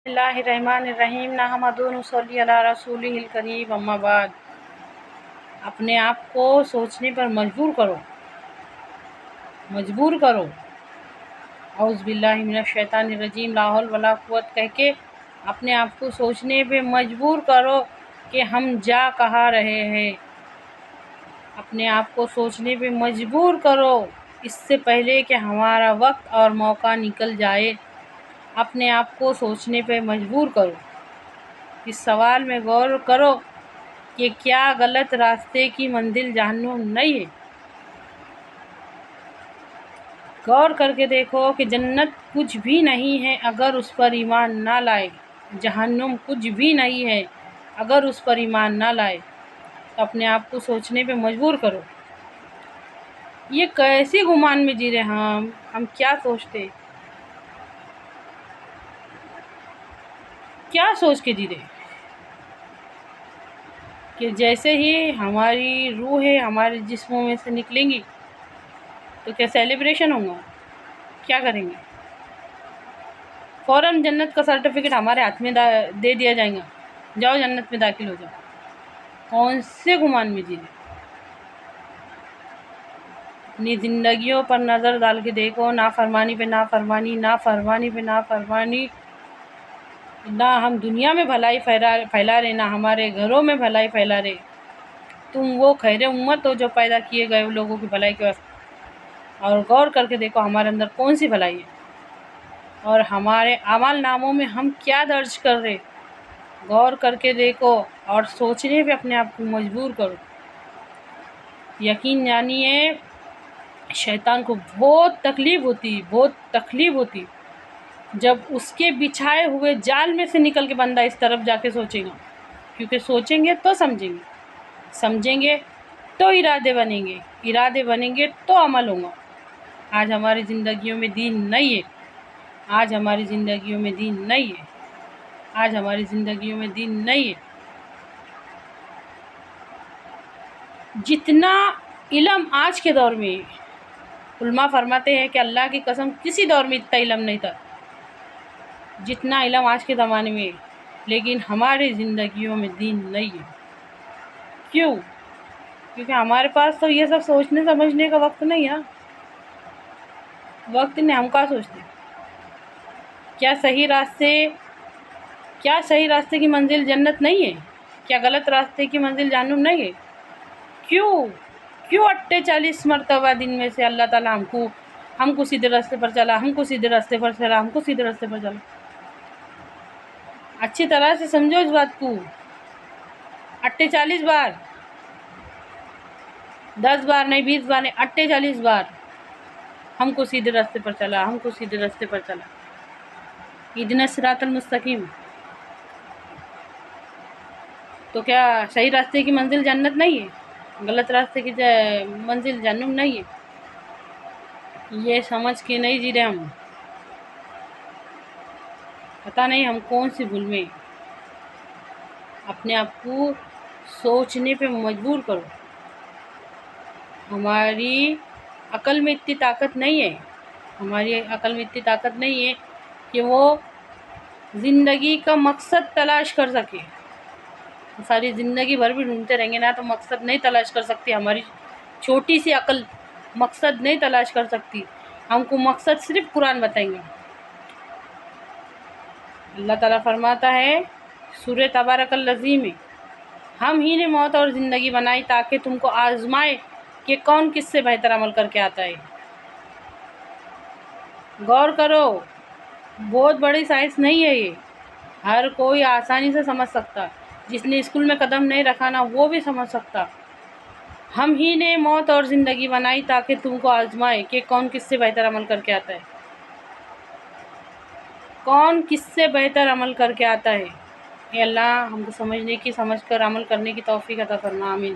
اللہ الرحمن الرحیم نحمدہ ونصلی علی رسولہ الکریم اما بعد۔ اپنے آپ کو سوچنے پر مجبور کرو اعوذ باللہ من الشیطان الرجیم لا حول ولا قوت کہہ کے اپنے آپ کو سوچنے پہ مجبور کرو کہ ہم جا کہاں رہے ہیں۔ اپنے آپ کو سوچنے پہ مجبور کرو اس سے پہلے کہ ہمارا وقت اور موقع نکل جائے۔ اپنے آپ کو سوچنے پہ مجبور کرو، اس سوال میں غور کرو کہ کیا غلط راستے کی منزل جہنم نہیں ہے۔ غور کر کے دیکھو کہ جنت کچھ بھی نہیں ہے اگر اس پر ایمان نہ لائے، جہنم کچھ بھی نہیں ہے اگر اس پر ایمان نہ لائے۔ تو اپنے آپ کو سوچنے پہ مجبور کرو، یہ کیسے گمان میں جی رہے ہم کیا سوچتے، کیا سوچ کے جی رہے کہ جیسے ہی ہماری روحیں ہمارے جسموں میں سے نکلیں گی تو کیا سیلیبریشن ہوگا، کیا کریں گے؟ فوراً جنت کا سرٹیفکیٹ ہمارے ہاتھ میں دے دیا جائے گا، جاؤ جنت میں داخل ہو جاؤ۔ کون سے گمان میں جی رہے؟ اپنی زندگیوں پر نظر ڈال کے دیکھو، نافرمانی پہ نافرمانی، نہ ہم دنیا میں بھلائی پھیلا رہے، نہ ہمارے گھروں میں بھلائی پھیلا رہے۔ تم وہ خیر امت ہو جو پیدا کیے گئے لوگوں کی بھلائی کے واسطے، اور غور کر کے دیکھو ہمارے اندر کون سی بھلائی ہے اور ہمارے اعمال ناموں میں ہم کیا درج کر رہے۔ غور کر کے دیکھو اور سوچنے پہ اپنے آپ کو مجبور کرو۔ یقین جانیے شیطان کو بہت تکلیف ہوتی جب اس کے بچھائے ہوئے جال میں سے نکل کے بندہ اس طرف جا کے سوچے گا، کیونکہ سوچیں گے تو سمجھیں گے تو ارادے بنیں گے تو عمل ہوگا۔ آج ہماری زندگیوں میں دین نہیں ہے۔ جتنا علم آج کے دور میں، علماء فرماتے ہیں کہ اللہ کی قسم کسی دور میں اتنا علم نہیں تھا جتنا علم آج کے زمانے میں، لیکن ہماری زندگیوں میں دین نہیں ہے۔ کیوں؟ کیونکہ ہمارے پاس تو یہ سب سوچنے سمجھنے کا وقت نہیں ہے۔ وقت نہیں، ہم کیا سوچتے؟ کیا صحیح راستے کی منزل جنت نہیں ہے؟ کیا غلط راستے کی منزل جہنم نہیں ہے؟ کیوں 48 مرتبہ دن میں سے اللہ تعالیٰ ہم کو سیدھے راستے پر چلا، اچھی طرح سے سمجھو اس بات کو۔ 48 بار، 10 بار نہیں، 20 بار نہیں، 48 بار ہم کو سیدھے راستے پر چلا۔ اہدنا الصراط المستقیم۔ تو کیا صحیح راستے کی منزل جنت نہیں ہے؟ غلط راستے کی منزل جہنم نہیں ہے؟ یہ سمجھ کے نہیں جی رہے ہم، پتہ نہیں ہم کون سی بھول میں۔ اپنے آپ کو سوچنے پہ مجبور کرو۔ ہماری عقل میں اتنی طاقت نہیں ہے کہ وہ زندگی کا مقصد تلاش کر سکے۔ ساری زندگی بھر بھی ڈھونڈتے رہیں گے نا تو مقصد نہیں تلاش کر سکتی۔ ہماری چھوٹی سی عقل مقصد نہیں تلاش کر سکتی۔ ہم کو مقصد صرف قرآن بتائیں گے۔ اللہ تعالیٰ فرماتا ہے سورہ تبارک الذی میں، ہم ہی نے موت اور زندگی بنائی تاکہ تم کو آزمائے کہ کون کس سے بہتر عمل کر کے آتا ہے۔ غور کرو، بہت بڑی سائنس نہیں ہے یہ، ہر کوئی آسانی سے سمجھ سکتا۔ جس نے اسکول میں قدم نہیں رکھا نا وہ بھی سمجھ سکتا۔ ہم ہی نے موت اور زندگی بنائی تاکہ تم کو آزمائے کہ کون کس سے بہتر عمل کر کے آتا ہے۔ اے اللہ ہم کو سمجھ کر عمل کرنے کی توفیق عطا فرما، آمین۔